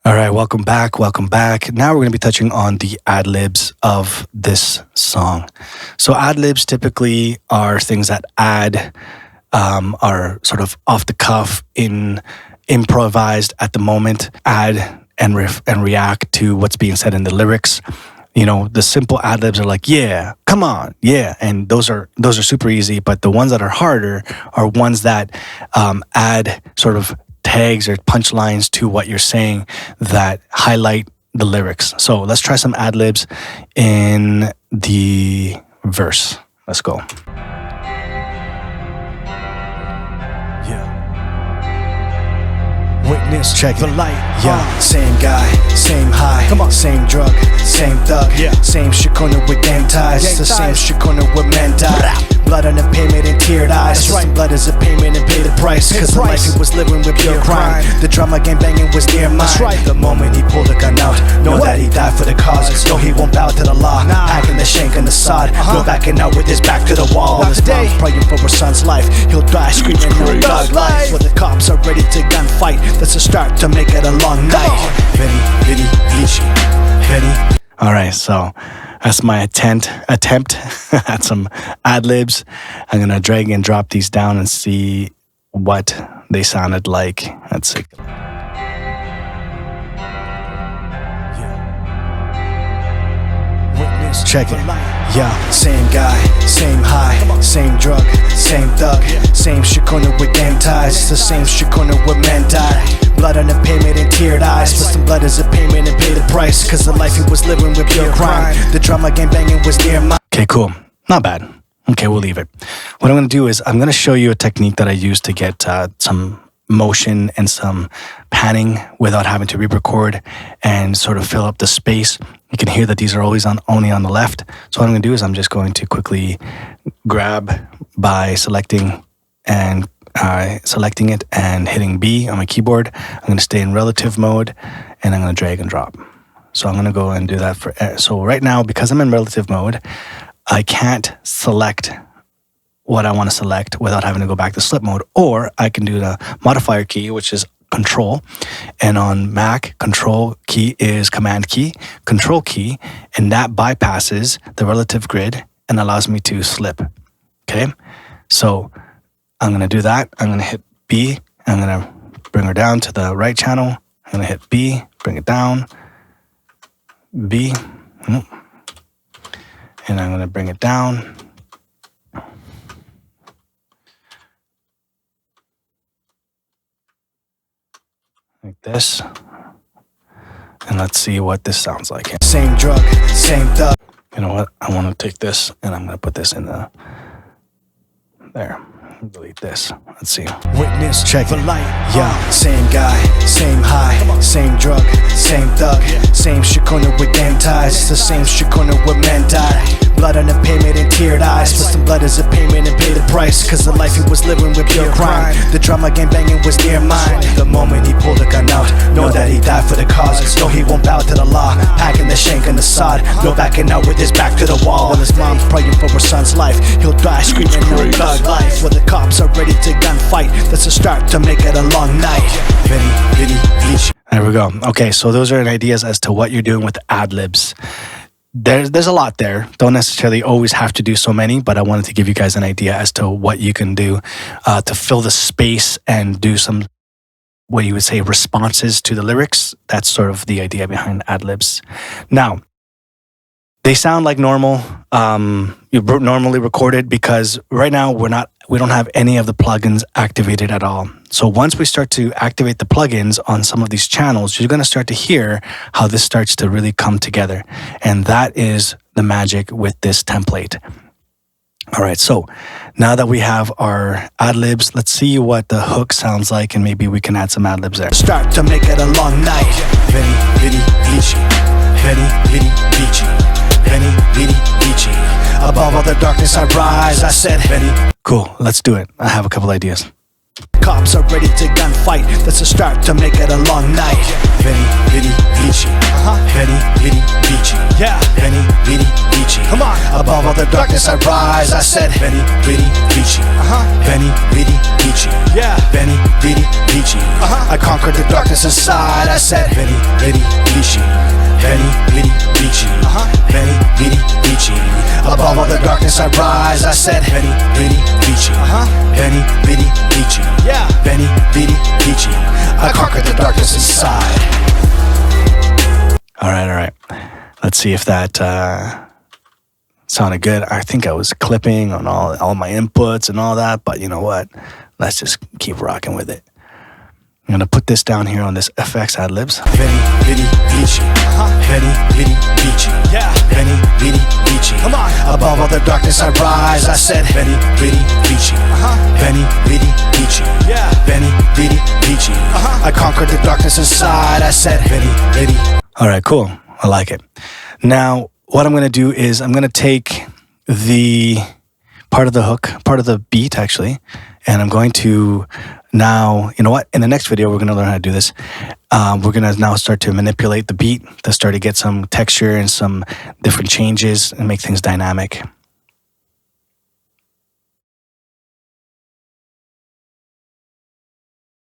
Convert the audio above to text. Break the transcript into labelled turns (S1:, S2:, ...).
S1: All right, welcome back. Welcome back. Now we're going to be touching on the ad-libs of this song. So ad-libs typically are things that are sort of off the cuff, improvised at the moment, add and react to what's being said in the lyrics. You know, the simple ad-libs are like, yeah, come on, yeah. And those are super easy, but the ones that are harder are ones that add sort of tags or punchlines to what you're saying that highlight the lyrics. So let's try some ad-libs in the verse. Let's go. Witness, check the light. Yeah, same guy, same high. Come on, same drug, same thug. Yeah, same shit corner with gang ties. The same shit corner with men die. Blood on the payment and teared eyes. That's right. Blood is a payment and pay the price. Cause the life he was living with pure crime. The drama game banging was near mine. That's right. The moment he pulled the gun out, know that he died for the cause. No, he won't bow to the law. Packing the shank and the sod. No backing out with his back to the wall. While his mom's praying for her son's life. He'll die screaming no dog life. Where the cops are ready to gunfight. That's a start to make it a long night. All right, so that's my attempt at some ad-libs. I'm gonna drag and drop these down and see what they sounded like. Let's see. Check it. Yeah, same guy, same high, same drug, same thug, same shit corner with gang ties. The same shit corner with men die. Blood on the payment and teared eyes. But some blood is a payment and pay the price. Cause the life he was living with pure crime. The drama game banging was near mine. Okay, cool. Not bad. Okay, we'll leave it. What I'm gonna do is I'm gonna show you a technique that I use to get some motion and some panning without having to re-record and sort of fill up the space. You can hear that these are always only on the left. So what I'm going to do is I'm just going to quickly grab by selecting it and hitting B on my keyboard. I'm going to stay in relative mode and I'm going to drag and drop. So I'm going to go and do that so right now, because I'm in relative mode, I can't select what I want to select without having to go back to slip mode, or I can do the modifier key, which is Control, and on Mac, Control key is Command key, Control key, and that bypasses the relative grid and allows me to slip. Okay, so I'm going to do that. I'm going to hit B. I'm going to bring her down to the right channel. I'm going to hit B, bring it down, B, and I'm going to bring it down. Like this, and let's see what this sounds like. Same drug, same thug. You know what? I want to take this and I'm going to put this in there. Delete this. Let's see. Witness, check the light. Yeah, same guy, same high, same drug, same thug, same shit corner with gang ties. The same shit corner with men die. Blood on the payment and teared eyes. But some blood is a payment and pay the price. Cause the life he was living with pure crime. The drama game banging was near mine. The moment he pulled the gun out, know that he died for the cause. No, he won't bow to the law. Packing the shank and the sod. No backing out with his back to the wall. While his mom's praying for her son's life. He'll die screaming no thug life. Where the cops are ready to gunfight. That's a start to make it a long night. There we go. Okay, so those are ideas as to what you're doing with ad-libs. There's a lot there. Don't necessarily always have to do so many, but I wanted to give you guys an idea as to what you can do to fill the space and do some, what you would say, responses to the lyrics. That's sort of the idea behind ad-libs. Now, they sound like normal, normally recorded, because right now we don't have any of the plugins activated at all. So once we start to activate the plugins on some of these channels, you're going to start to hear how this starts to really come together. And that is the magic with this template. All right, so now that we have our ad-libs, let's see what the hook sounds like, and maybe we can add some ad-libs there. Start to make it a long night. Above all the darkness I rise, I said, cool, let's do it. I have a couple ideas. Cops are ready to gunfight. That's a start to make it a long night. Yeah. Come on. Above all the darkness I rise. I said, Yeah. I conquered the dark darkness inside. I said, Veni, Vidi, Vici. Veni, Vidi, Vici. Veni, Vidi, Vici. Above all the darkness I rise. I said, Veni, Vidi, Vici. Veni, Vidi, Vici. Veni, Vidi, Vici. I conquered the darkness inside. All right. Let's see if that sounded good. I think I was clipping on all my inputs and all that, but you know what? Let's just keep rocking with it. I'm gonna put this down here on this FX Ad-Libs. Veni, Vidi, Vici. Veni, Vidi, Vici. Veni, Vidi, Vici. Come on. Above all the darkness I rise. I said, Veni, Vidi, Vici. Veni, Vidi, Vici. Veni, Vidi, Vici. I conquered the darkness inside. I said, Veni, Vidi. All right, cool. I like it. Now, what I'm gonna do is I'm gonna take the part of the hook, part of the beat actually, and I'm going to now, you know what? In the next video, we're going to learn how to do this. We're going to now start to manipulate the beat to start to get some texture and some different changes and make things dynamic.